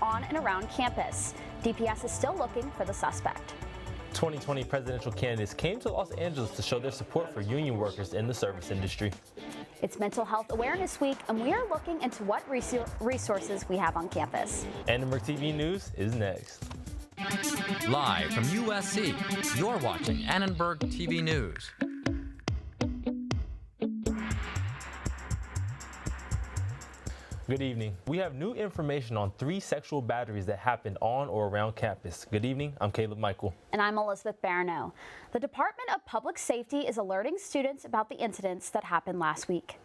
on and around campus. DPS is still looking for the suspect. 2020 presidential candidates came to Los Angeles to show their support for union workers in the service industry. It's Mental Health Awareness Week, and we are looking into what resources we have on campus. Annenberg TV News is next. Live from USC, you're watching Annenberg TV News. Good evening. We have new information on 3 sexual batteries that happened on or around campus. Good evening. I'm Caleb Michael. And I'm Elizabeth Barineau. The Department of Public Safety is alerting students about the incidents that happened last week.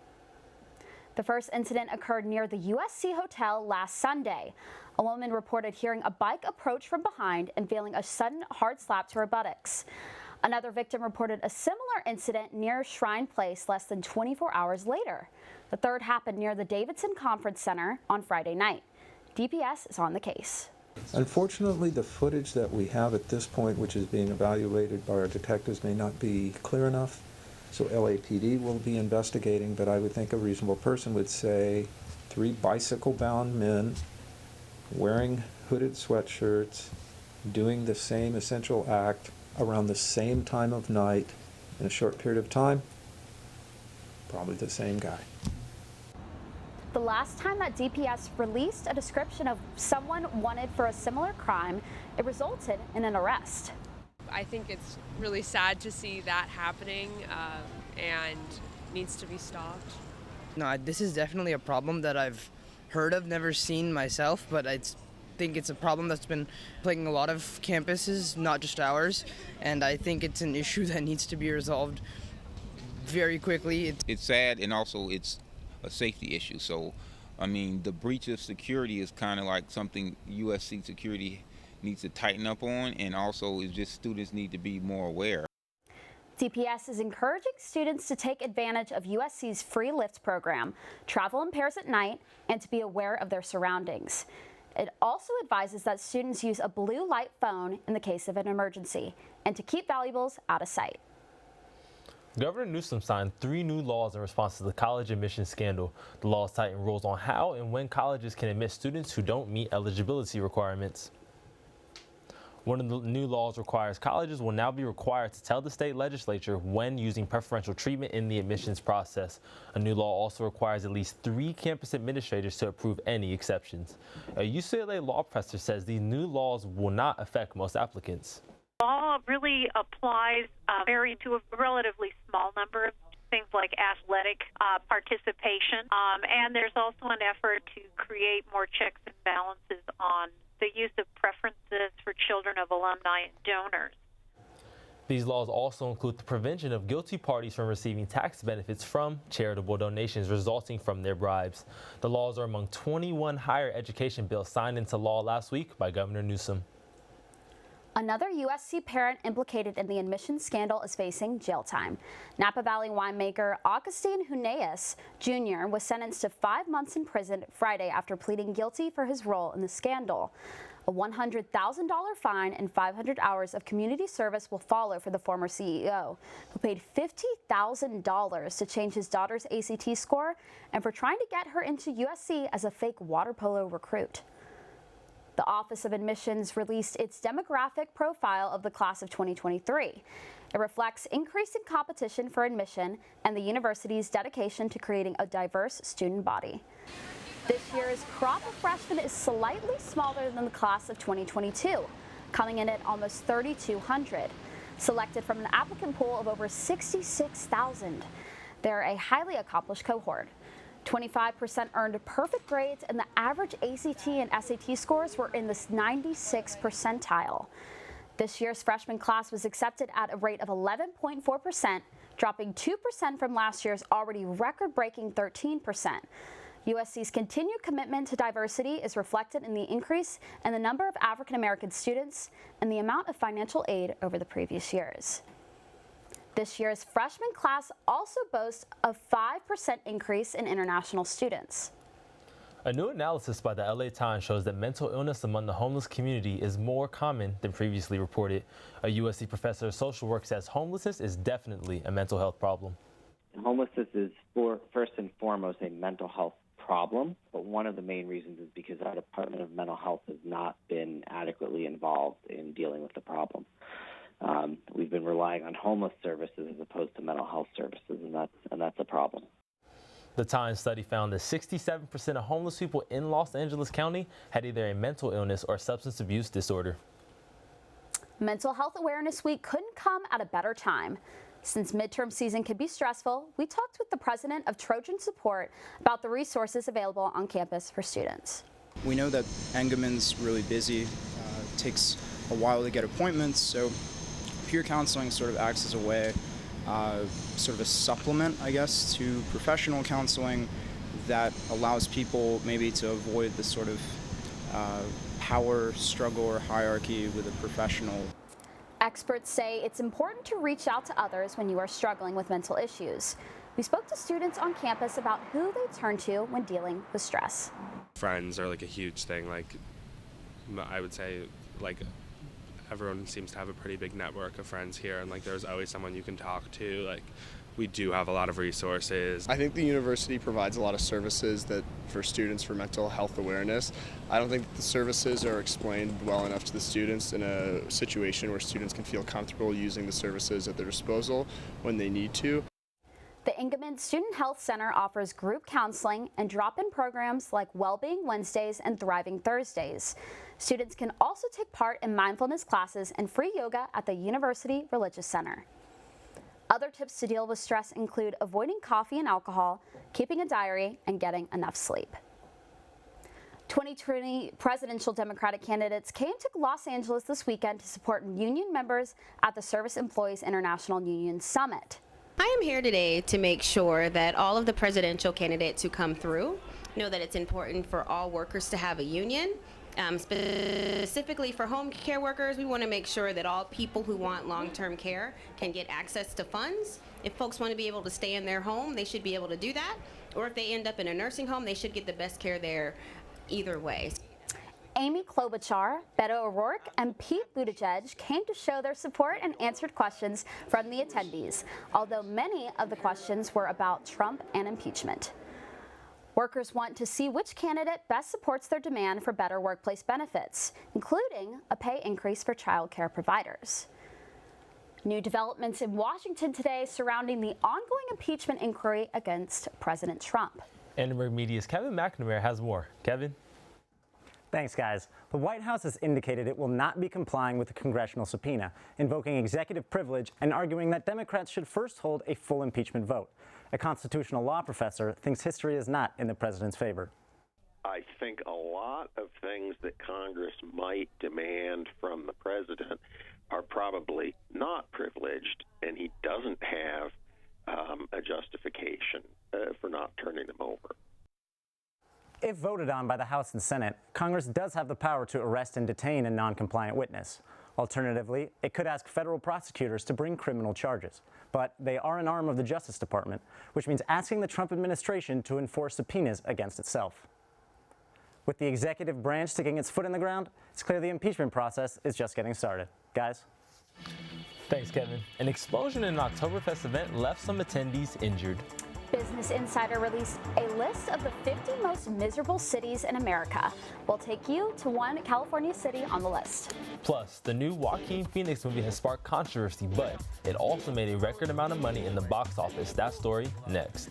The first incident occurred near the USC Hotel last Sunday. A woman reported hearing a bike approach from behind and feeling a sudden hard slap to her buttocks. Another victim reported a similar incident near Shrine Place less than 24 hours later. The third happened near the Davidson Conference Center on Friday night. DPS is on the case. Unfortunately, the footage that we have at this point, which is being evaluated by our detectives, may not be clear enough. So LAPD will be investigating, but I would think a reasonable person would say 3 bicycle-bound men wearing hooded sweatshirts, doing the same essential act around the same time of night in a short period of time, probably the same guy. The last time that DPS released a description of someone wanted for a similar crime, it resulted in an arrest. I think it's really sad to see that happening and needs to be stopped. No, this is definitely a problem that I've heard of, never seen myself, but I think it's a problem that's been plaguing a lot of campuses, not just ours, and I think it's an issue that needs to be resolved very quickly. It's sad, and also it's a safety issue. So, I mean, the breach of security is kind of like something USC security needs to tighten up on, and also it's just students need to be more aware. DPS is encouraging students to take advantage of USC's free Lyft program, travel in pairs at night, and to be aware of their surroundings. It also advises that students use a blue light phone in the case of an emergency, and to keep valuables out of sight. Governor Newsom signed 3 new laws in response to the college admissions scandal. The laws tighten rules on how and when colleges can admit students who don't meet eligibility requirements. One of the new laws requires colleges will now be required to tell the state legislature when using preferential treatment in the admissions process. A new law also requires at least 3 campus administrators to approve any exceptions. A UCLA law professor says these new laws will not affect most applicants. Law really applies to a relatively small number of things like athletic participation, and there's also an effort to create more checks and balances on the use of preferences for children of alumni and donors. These laws also include the prevention of guilty parties from receiving tax benefits from charitable donations resulting from their bribes. The laws are among 21 higher education bills signed into law last week by Governor Newsom. Another USC parent implicated in the admissions scandal is facing jail time. Napa Valley winemaker Augustine Huneeus Jr. was sentenced to 5 months in prison Friday after pleading guilty for his role in the scandal. A $100,000 fine and 500 hours of community service will follow for the former CEO, who paid $50,000 to change his daughter's ACT score and for trying to get her into USC as a fake water polo recruit. The Office of Admissions released its demographic profile of the class of 2023. It reflects increasing competition for admission and the university's dedication to creating a diverse student body. This year's crop of freshmen is slightly smaller than the class of 2022, coming in at almost 3,200, selected from an applicant pool of over 66,000. They're a highly accomplished cohort. 25% earned perfect grades, and the average ACT and SAT scores were in the 96th percentile. This year's freshman class was accepted at a rate of 11.4%, dropping 2% from last year's already record-breaking 13%. USC's continued commitment to diversity is reflected in the increase in the number of African American students and the amount of financial aid over the previous years. This year's freshman class also boasts a 5% increase in international students. A new analysis by the LA Times shows that mental illness among the homeless community is more common than previously reported. A USC professor of social work says homelessness is definitely a mental health problem. Homelessness is first and foremost a mental health problem, but one of the main reasons is because our Department of Mental Health has not been adequately involved in dealing with the problem. We've been relying on homeless services as opposed to mental health services, and that's a problem. The Times study found that 67% of homeless people in Los Angeles County had either a mental illness or substance abuse disorder. Mental Health Awareness Week couldn't come at a better time. Since midterm season can be stressful, we talked with the president of Trojan Support about the resources available on campus for students. We know that Engelman's really busy. It takes a while to get appointments, so peer counseling sort of acts as a way, sort of a supplement, I guess, to professional counseling that allows people maybe to avoid the sort of power struggle or hierarchy with a professional. Experts say it's important to reach out to others when you are struggling with mental issues. We spoke to students on campus about who they turn to when dealing with stress. Friends are like a huge thing. Like, I would say, like, everyone seems to have a pretty big network of friends here, and like there's always someone you can talk to. Like, we do have a lot of resources. I think the university provides a lot of services that for students for mental health awareness. I don't think the services are explained well enough to the students in a situation where students can feel comfortable using the services at their disposal when they need to. The Engelman Student Health Center offers group counseling and drop-in programs like Wellbeing Wednesdays and Thriving Thursdays. Students can also take part in mindfulness classes and free yoga at the University Religious Center. Other tips to deal with stress include avoiding coffee and alcohol, keeping a diary, and getting enough sleep. 2020 presidential Democratic candidates came to Los Angeles this weekend to support union members at the Service Employees International Union Summit. I am here today to make sure that all of the presidential candidates who come through know that it's important for all workers to have a union. Specifically for home care workers, we want to make sure that all people who want long-term care can get access to funds. If folks want to be able to stay in their home, they should be able to do that. Or if they end up in a nursing home, they should get the best care there either way. Amy Klobuchar, Beto O'Rourke, and Pete Buttigieg came to show their support and answered questions from the attendees, although many of the questions were about Trump and impeachment. Workers want to see which candidate best supports their demand for better workplace benefits, including a pay increase for child care providers. New developments in Washington today surrounding the ongoing impeachment inquiry against President Trump. Annenberg Media's Kevin McNamara has more. Kevin? Thanks, guys. The White House has indicated it will not be complying with the congressional subpoena, invoking executive privilege and arguing that Democrats should first hold a full impeachment vote. A constitutional law professor thinks history is not in the president's favor. I think a lot of things that Congress might demand from the president are probably not privileged, and he doesn't have a justification for not turning them over. If voted on by the House and Senate, Congress does have the power to arrest and detain a non-compliant witness. Alternatively, it could ask federal prosecutors to bring criminal charges. But they are an arm of the Justice Department, which means asking the Trump administration to enforce subpoenas against itself. With the executive branch sticking its foot in the ground, it's clear the impeachment process is just getting started. Guys? Thanks, Kevin. An explosion in an Oktoberfest event left some attendees injured. Business Insider released a list of the 50 most miserable cities in America. We'll take you to one California city on the list. Plus, the new Joaquin Phoenix movie has sparked controversy, but it also made a record amount of money in the box office. That story next.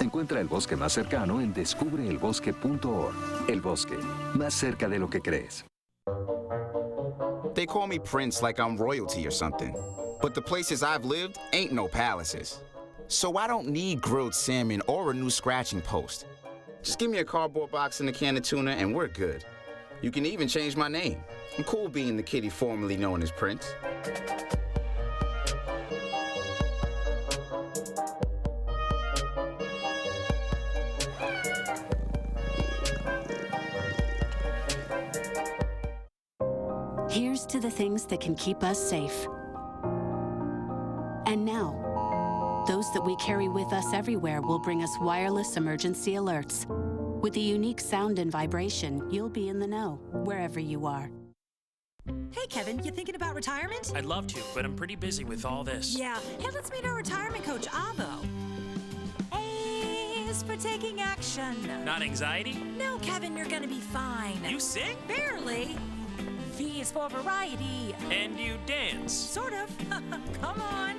Encuentra el bosque más cercano en descubreelbosque.org. El Bosque, más cerca de lo que crees. They call me Prince like I'm royalty or something. But the places I've lived ain't no palaces. So I don't need grilled salmon or a new scratching post. Just give me a cardboard box and a can of tuna and we're good. You can even change my name. I'm cool being the kitty formerly known as Prince. Here's to the things that can keep us safe. And now, those that we carry with us everywhere will bring us wireless emergency alerts. With a unique sound and vibration, you'll be in the know, wherever you are. Hey, Kevin, you thinking about retirement? I'd love to, but I'm pretty busy with all this. Yeah. Hey, let's meet our retirement coach, Avo. A is for taking action. Not anxiety? No, Kevin, you're gonna be fine. You sing? Barely. V is for variety. And you dance? Sort of. Come on.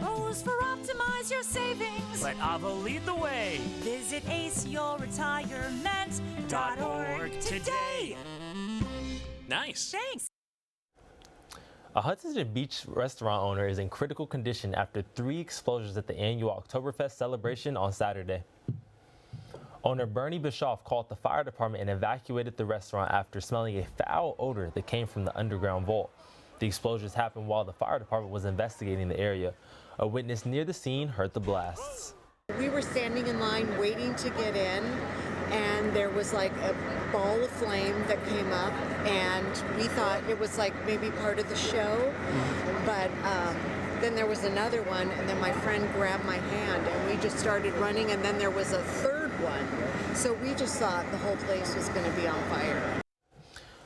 O is for optimize your savings. Let Avo lead the way. Visit aceyourretirement.org today. Nice. Thanks. A Huntington Beach restaurant owner is in critical condition after 3 explosions at the annual Oktoberfest celebration on Saturday. Owner Bernie Bischoff called the fire department and evacuated the restaurant after smelling a foul odor that came from the underground vault. The explosions happened while the fire department was investigating the area. A witness near the scene heard the blasts. We were standing in line waiting to get in, and there was like a ball of flame that came up, and we thought it was like maybe part of the show, but then there was another one, and then my friend grabbed my hand, and we just started running, and then there was a third one. So we just thought the whole place was going to be on fire.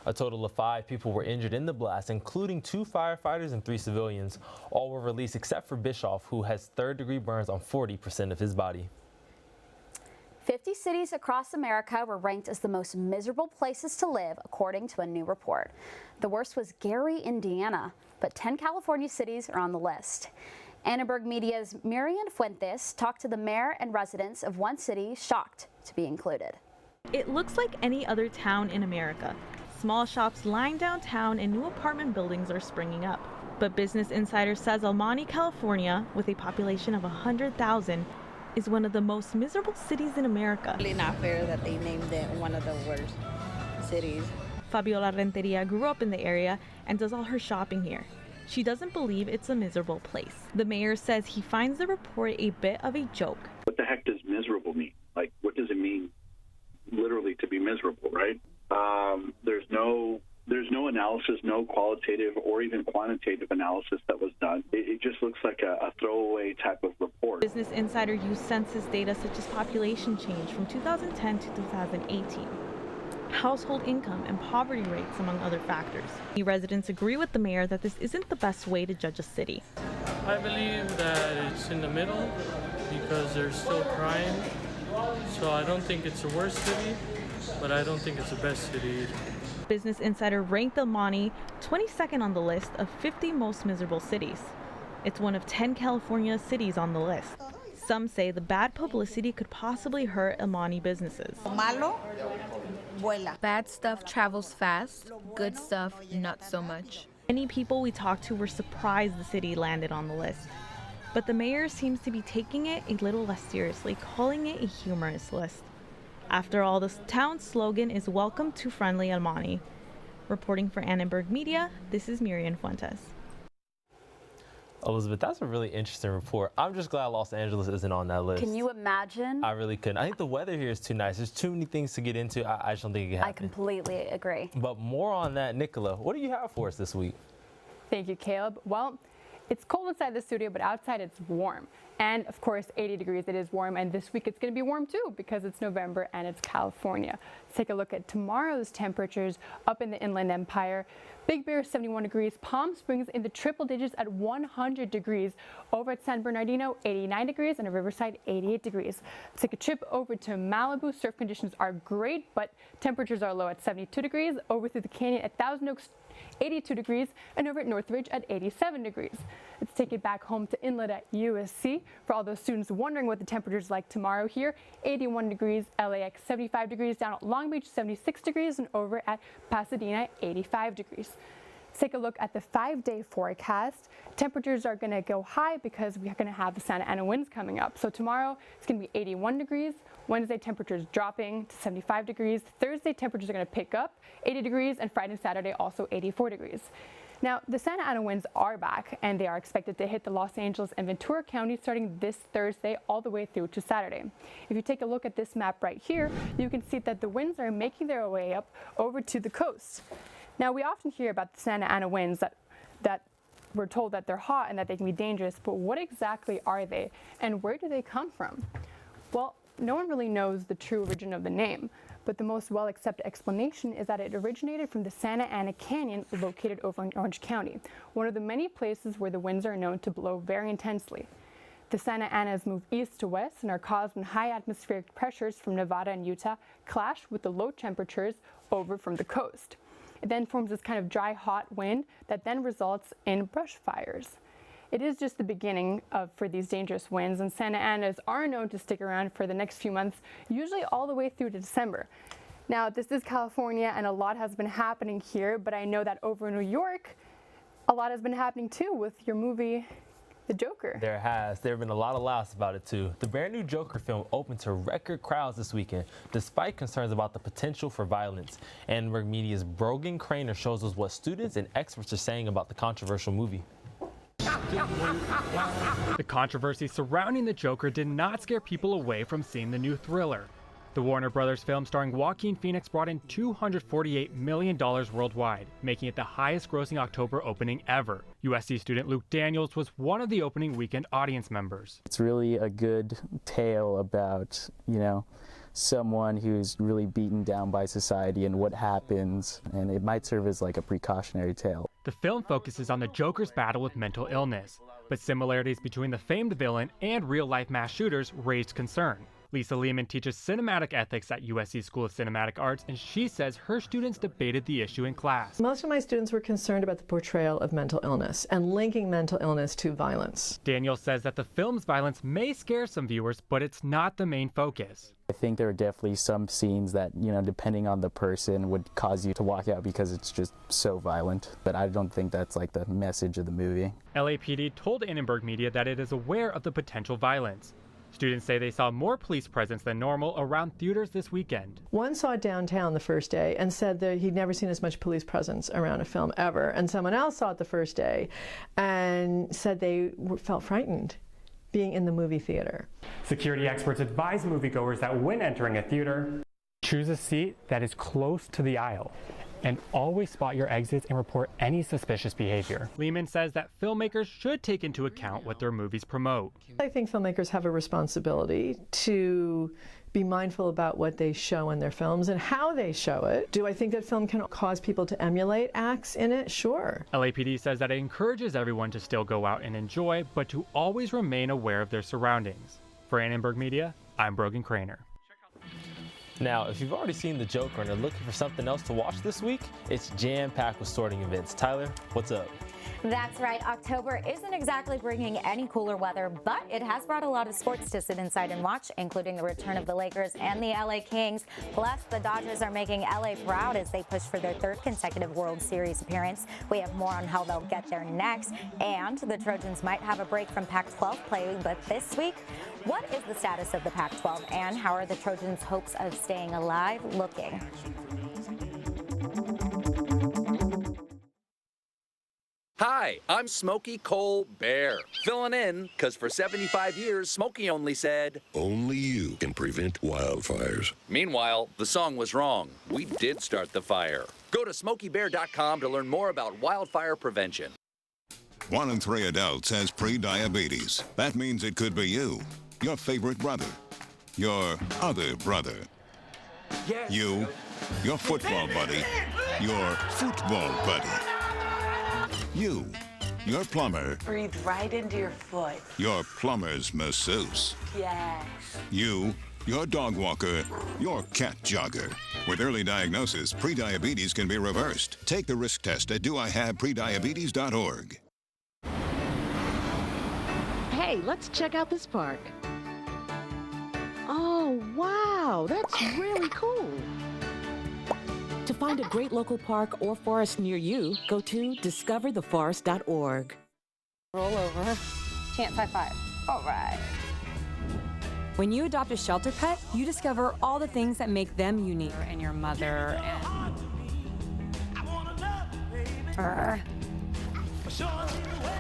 A total of 5 people were injured in the blast, including 2 firefighters and 3 civilians. All were released except for Bischoff, who has third-degree burns on 40% of his body. 50 cities across America were ranked as the most miserable places to live, according to a new report. The worst was Gary, Indiana, but 10 California cities are on the list. Annenberg Media's Miriam Fuentes talked to the mayor and residents of one city shocked to be included. It looks like any other town in America. Small shops line downtown and new apartment buildings are springing up. But Business Insider says El Monte, California, with a population of 100,000, is one of the most miserable cities in America. Really not fair that they named it one of the worst cities. Fabiola Renteria grew up in the area and does all her shopping here. She doesn't believe it's a miserable place. The mayor says he finds the report a bit of a joke. What the heck does miserable mean? Like, what does it mean literally to be miserable, right? There's no analysis, no qualitative or even quantitative analysis that was done. It just looks like a throwaway type of report. Business Insider used census data such as population change from 2010 to 2018, household income and poverty rates, among other factors. The residents agree with the mayor that this isn't the best way to judge a city. I believe that it's in the middle because there's still crime. So I don't think it's the worst city, but I don't think it's the best city either. Business Insider ranked El Monte 22nd on the list of 50 most miserable cities. It's one of 10 California cities on the list. Some say the bad publicity could possibly hurt El Monte businesses. Bad stuff travels fast, good stuff not so much. Many people we talked to were surprised the city landed on the list. But the mayor seems to be taking it a little less seriously, calling it a humorous list. After all, the town's slogan is Welcome to Friendly El Monte. Reporting for Annenberg Media, this is Miriam Fuentes. Elizabeth, that's a really interesting report. I'm just glad Los Angeles isn't on that list. Can you imagine? I really couldn't. I think the weather here is too nice. There's too many things to get into. I just don't think it can happen. I completely agree. But more on that, Nicola, what do you have for us this week? Thank you, Caleb. Well, it's cold inside the studio, but outside it's warm. And of course, 80 degrees, it is warm. And this week it's going to be warm too because it's November and it's California. Let's take a look at tomorrow's temperatures up in the Inland Empire. Big Bear, 71 degrees. Palm Springs in the triple digits at 100 degrees. Over at San Bernardino, 89 degrees. And at Riverside, 88 degrees. Let's take a trip over to Malibu. Surf conditions are great, but temperatures are low at 72 degrees. Over through the canyon at Thousand Oaks, 82 degrees, and over at Northridge at 87 degrees. Let's take it back home to Inlet at USC. For all those students wondering what the temperature is like tomorrow here, 81 degrees, LAX 75 degrees, down at Long Beach 76 degrees, and over at Pasadena 85 degrees. Let's take a look at the 5-day forecast. Temperatures are going to go high because we're going to have the Santa Ana winds coming up. So tomorrow it's going to be 81 degrees. Wednesday temperatures dropping to 75 degrees. Thursday temperatures are going to pick up 80 degrees, and Friday and Saturday also 84 degrees. Now, the Santa Ana winds are back, and they are expected to hit the Los Angeles and Ventura counties starting this Thursday all the way through to Saturday. If you take a look at this map right here, you can see that the winds are making their way up over to the coast. Now, we often hear about the Santa Ana winds that we're told that they're hot and that they can be dangerous, but what exactly are they, and where do they come from? Well, No one really knows the true origin of the name, but the most well-accepted explanation is that it originated from the Santa Ana Canyon located over in Orange County, one of the many places where the winds are known to blow very intensely. The Santa Anas move east to west and are caused when high atmospheric pressures from Nevada and Utah clash with the low temperatures over from the coast. It then forms this kind of dry, hot wind that then results in brush fires. It is just the beginning for these dangerous winds, and Santa Anas are known to stick around for the next few months, usually all the way through to December. Now, this is California, and a lot has been happening here, but I know that over in New York, a lot has been happening too with your movie, The Joker. There have been a lot of laughs about it too. The brand new Joker film opened to record crowds this weekend, despite concerns about the potential for violence. Annenberg Media's Brogan Craner shows us what students and experts are saying about the controversial movie. The controversy surrounding the Joker did not scare people away from seeing the new thriller. The Warner Brothers film starring Joaquin Phoenix brought in $248 million worldwide, making it the highest grossing October opening ever. USC student Luke Daniels was one of the opening weekend audience members. It's really a good tale about, someone who's really beaten down by society and what happens, and it might serve as like a precautionary tale. The film focuses on the Joker's battle with mental illness, but similarities between the famed villain and real-life mass shooters raised concern. Lisa Lehman teaches cinematic ethics at USC School of Cinematic Arts, and she says her students debated the issue in class. Most of my students were concerned about the portrayal of mental illness and linking mental illness to violence. Daniel says that the film's violence may scare some viewers, but it's not the main focus. I think there are definitely some scenes that, depending on the person, would cause you to walk out because it's just so violent. But I don't think that's like the message of the movie. LAPD told Annenberg Media that it is aware of the potential violence. Students say they saw more police presence than normal around theaters this weekend. One saw it downtown the first day and said that he'd never seen as much police presence around a film ever. And someone else saw it the first day and said they felt frightened being in the movie theater. Security experts advise moviegoers that when entering a theater, choose a seat that is close to the aisle. And always spot your exits and report any suspicious behavior. Lehman says that filmmakers should take into account what their movies promote. I think filmmakers have a responsibility to be mindful about what they show in their films and how they show it. Do I think that film can cause people to emulate acts in it? Sure. LAPD says that it encourages everyone to still go out and enjoy, but to always remain aware of their surroundings. For Annenberg Media, I'm Brogan Craner. Now, if you've already seen The Joker and are looking for something else to watch this week, it's jam-packed with sporting events. Tyler, what's up? That's right. October isn't exactly bringing any cooler weather, but it has brought a lot of sports to sit inside and watch, including the return of the Lakers and the LA Kings. Plus, the Dodgers are making LA proud as they push for their third consecutive World Series appearance. We have more on how they'll get there next. And the Trojans might have a break from Pac-12 play, but this week, what is the status of the Pac-12 and how are the Trojans' hopes of staying alive looking? Hi, I'm Smokey Cole Bear, filling in because for 75 years, Smokey only said, "Only you can prevent wildfires." Meanwhile, the song was wrong. We did start the fire. Go to SmokeyBear.com to learn more about wildfire prevention. 1 in 3 adults has pre-diabetes. That means it could be you, your favorite brother, your other brother, you, your football buddy, your football buddy. You, your plumber. Breathe right into your foot. Your plumber's masseuse. Yes. You, your dog walker, your cat jogger. With early diagnosis, prediabetes can be reversed. Take the risk test at doihaveprediabetes.org. Hey, let's check out this park. Oh, wow, that's really cool. To find a great local park or forest near you, go to discovertheforest.org. Roll over. Chance high five. All right. When you adopt a shelter pet, you discover all the things that make them unique. And your mother and...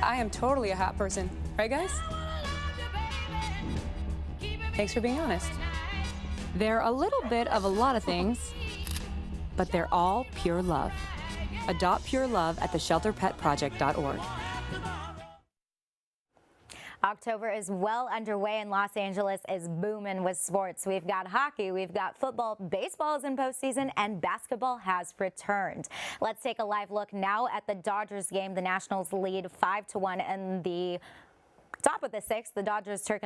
I am totally a hot person. Right, guys? Thanks for being honest. They're a little bit of a lot of things, but they're all pure love. Adopt pure love at theshelterpetproject.org. October is well underway and Los Angeles is booming with sports. We've got hockey, we've got football, baseball is in postseason, and basketball has returned. Let's take a live look now at the Dodgers game. The Nationals lead 5-1 in the top of the sixth. The Dodgers took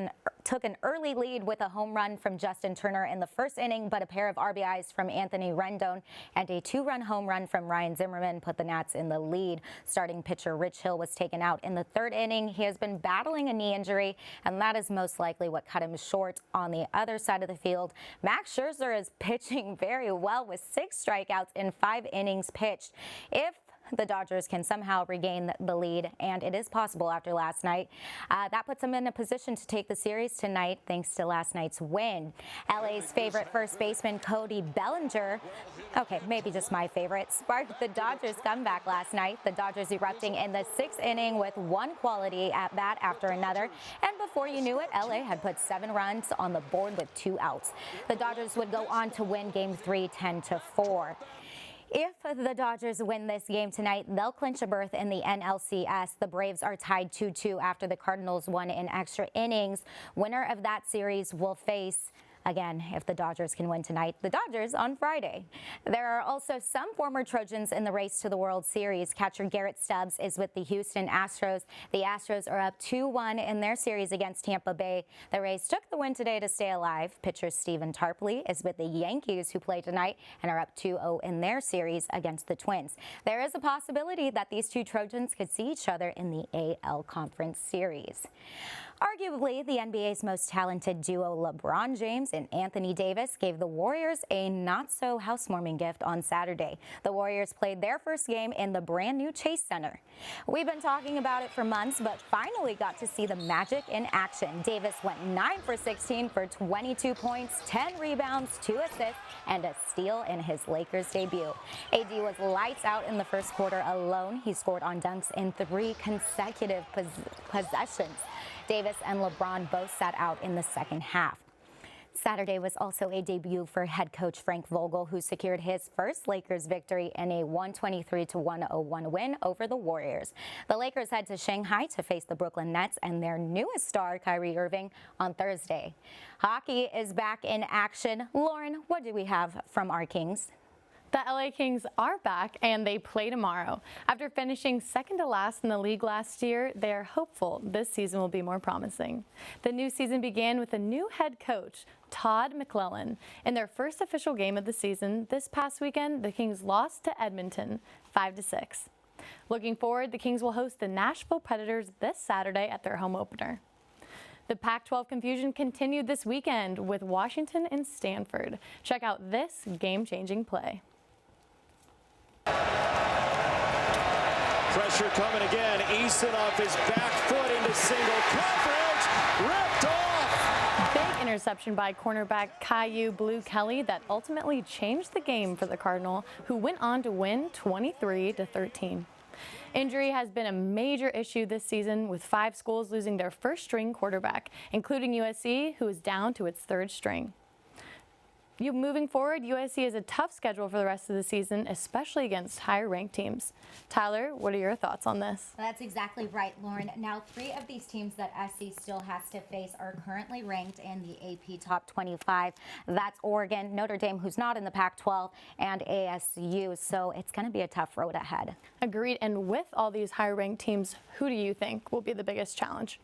an early lead with a home run from Justin Turner in the first inning, but a pair of RBIs from Anthony Rendon and a 2-run home run from Ryan Zimmerman put the Nats in the lead. Starting pitcher Rich Hill was taken out in the third inning. He has been battling a knee injury, and that is most likely what cut him short. On the other side of the field, Max Scherzer is pitching very well with 6 strikeouts in 5 innings pitched. If the Dodgers can somehow regain the lead, and it is possible after last night, that puts them in a position to take the series tonight thanks to last night's win. LA's favorite first baseman Cody Bellinger, okay, maybe just my favorite, sparked the Dodgers comeback last night. The Dodgers erupting in the 6th inning with one quality at bat after another, and before you knew it, LA had put 7 runs on the board with 2 outs. The Dodgers would go on to win Game 3 10-4. If the Dodgers win this game tonight, they'll clinch a berth in the NLCS. The Braves are tied 2-2 after the Cardinals won in extra innings. Winner of that series will face, again, if the Dodgers can win tonight, the Dodgers on Friday. There are also some former Trojans in the race to the World Series. Catcher Garrett Stubbs is with the Houston Astros. The Astros are up 2-1 in their series against Tampa Bay. The Rays took the win today to stay alive. Pitcher Stephen Tarpley is with the Yankees, who play tonight and are up 2-0 in their series against the Twins. There is a possibility that these two Trojans could see each other in the AL Conference Series. Arguably, the NBA's most talented duo LeBron James and Anthony Davis gave the Warriors a not-so-housewarming gift on Saturday. The Warriors played their first game in the brand-new Chase Center. We've been talking about it for months, but finally got to see the magic in action. Davis went 9 for 16 for 22 points, 10 rebounds, 2 assists, and a steal in his Lakers debut. AD was lights out in the first quarter alone. He scored on dunks in 3 consecutive possessions. Davis and LeBron both sat out in the second half. Saturday was also a debut for head coach Frank Vogel, who secured his first Lakers victory in a 123-101 win over the Warriors. The Lakers head to Shanghai to face the Brooklyn Nets and their newest star, Kyrie Irving, on Thursday. Hockey is back in action. Lauren, what do we have from our Kings? The LA Kings are back and they play tomorrow. After finishing second to last in the league last year, they are hopeful this season will be more promising. The new season began with a new head coach, Todd McClellan. In their first official game of the season this past weekend, the Kings lost to Edmonton 5-6. Looking forward, the Kings will host the Nashville Predators this Saturday at their home opener. The Pac-12 confusion continued this weekend with Washington and Stanford. Check out this game-changing play. Pressure coming again. Easton off his back foot into single coverage. Ripped off. Big interception by cornerback Caillou Blue Kelly that ultimately changed the game for the Cardinal, who went on to win 23-13. Injury has been a major issue this season, with 5 schools losing their first-string quarterback, including USC, who is down to its 3rd string. Moving forward, USC has a tough schedule for the rest of the season, especially against higher-ranked teams. Tyler, what are your thoughts on this? That's exactly right, Lauren. Now, 3 of these teams that SC still has to face are currently ranked in the AP Top 25. That's Oregon, Notre Dame, who's not in the Pac-12, and ASU, so it's going to be a tough road ahead. Agreed, and with all these higher-ranked teams, who do you think will be the biggest challenge?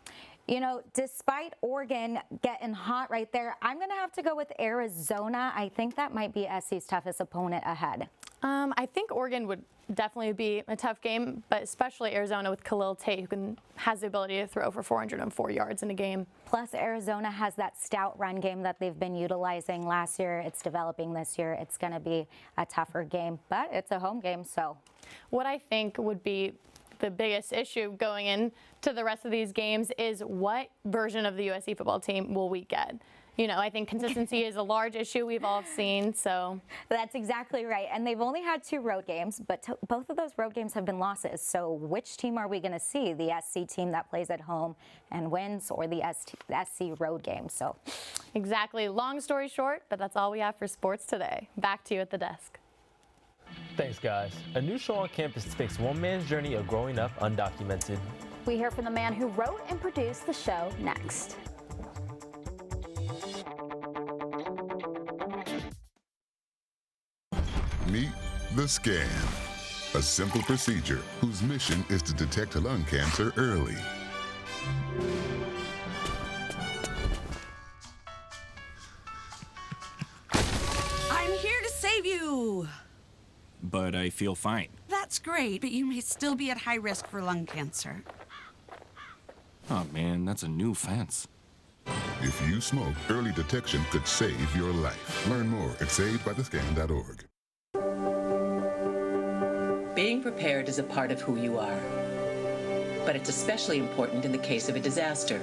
You know, despite Oregon getting hot right there, I'm going to have to go with Arizona. I think that might be SC's toughest opponent ahead. I think Oregon would definitely be a tough game, but especially Arizona with Khalil Tate, who has the ability to throw for 404 yards in a game. Plus, Arizona has that stout run game that they've been utilizing last year. It's developing this year. It's going to be a tougher game, but it's a home game, so. What I think would be the biggest issue going into the rest of these games is what version of the USC football team will we get? You know, I think consistency is a large issue we've all seen, so. That's exactly right. And they've only had 2 road games, but both of those road games have been losses. So which team are we going to see? The SC team that plays at home and wins, or the SC road game? So. Exactly. Long story short, but that's all we have for sports today. Back to you at the desk. Thanks, guys. A new show on campus takes one man's journey of growing up undocumented. We hear from the man who wrote and produced the show next. Meet the scan, a simple procedure whose mission is to detect lung cancer early. I'm here to save you! But I feel fine. That's great, but you may still be at high risk for lung cancer. Oh man, that's a new fence. If you smoke, early detection could save your life. Learn more at savedbythescan.org. Being prepared is a part of who you are, but it's especially important in the case of a disaster.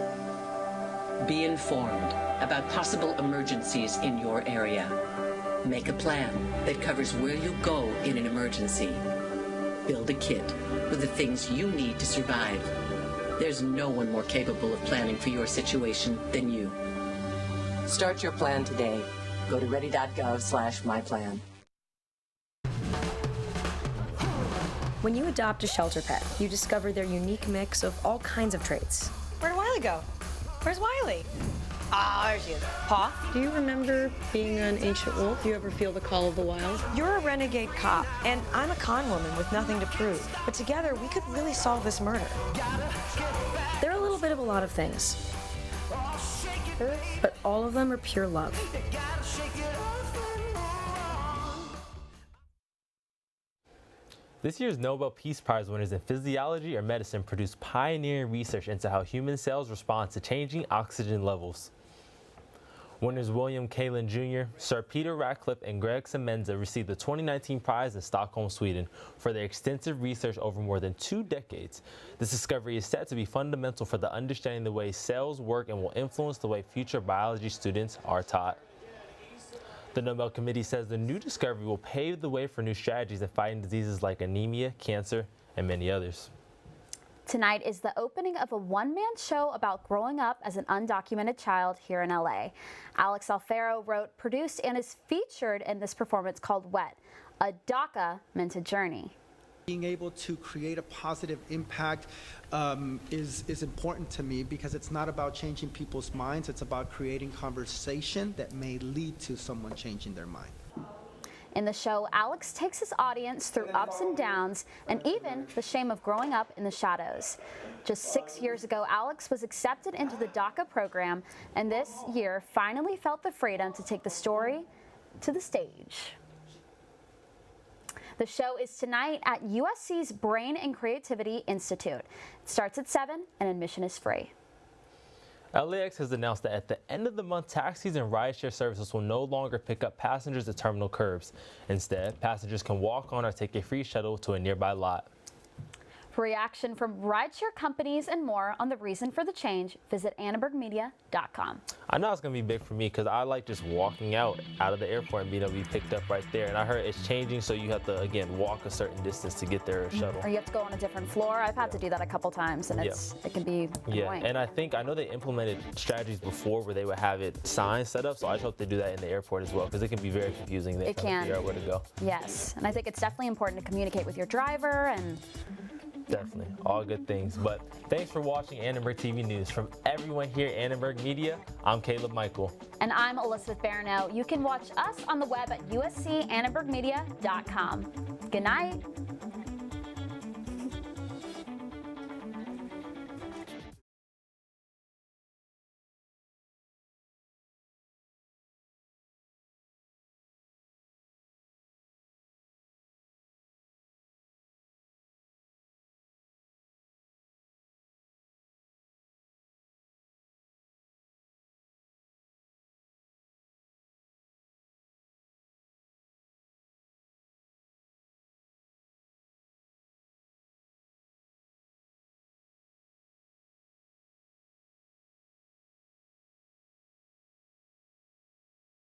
Be informed about possible emergencies in your area. Make a plan that covers where you'll go in an emergency. Build a kit with the things you need to survive. There's no one more capable of planning for your situation than you. Start your plan today. Go to ready.gov/myplan. When you adopt a shelter pet, you discover their unique mix of all kinds of traits. Where'd Wiley go? Where's Wiley? Ah, there she is. Paw? Do you remember being an ancient wolf? Do you ever feel the call of the wild? You're a renegade cop, and I'm a con woman with nothing to prove. But together, we could really solve this murder. They're a little bit of a lot of things, but all of them are pure love. This year's Nobel Peace Prize winners in physiology or medicine produced pioneering research into how human cells respond to changing oxygen levels. Winners William Colin Jr., Sir Peter Ratcliffe, and Greg Semenza received the 2019 prize in Stockholm, Sweden, for their extensive research over more than 2 decades. This discovery is set to be fundamental for the understanding the way cells work and will influence the way future biology students are taught. The Nobel Committee says the new discovery will pave the way for new strategies in fighting diseases like anemia, cancer, and many others. Tonight is the opening of a one-man show about growing up as an undocumented child here in LA. Alex Alfaro wrote, produced, and is featured in this performance called Wet, a DACA-minted journey. Being able to create a positive impact is important to me because it's not about changing people's minds, it's about creating conversation that may lead to someone changing their mind. In the show, Alex takes his audience through ups and downs and even the shame of growing up in the shadows. Just 6 years ago, Alex was accepted into the DACA program and this year finally felt the freedom to take the story to the stage. The show is tonight at USC's Brain and Creativity Institute. It starts at 7 and admission is free. LAX has announced that at the end of the month, taxis and rideshare services will no longer pick up passengers at terminal curbs. Instead, passengers can walk on or take a free shuttle to a nearby lot. For reaction from rideshare companies and more on the reason for the change, visit annenbergmedia.com. I know it's going to be big for me because I like just walking out of the airport and being able to be picked up right there. And I heard it's changing, so you have to, again, walk a certain distance to get their shuttle. Or you have to go on a different floor. I've had to do that a couple times, and it can be annoying. And I know they implemented strategies before where they would have it signs set up, so I just hope they do that in the airport as well because it can be very confusing. They can't figure out where to go. Yes, and I think it's definitely important to communicate with your driver and... Definitely. All good things. But thanks for watching Annenberg TV News. From everyone here at Annenberg Media, I'm Caleb Michael. And I'm Elizabeth Barineau. You can watch us on the web at uscannenbergmedia.com. Good night.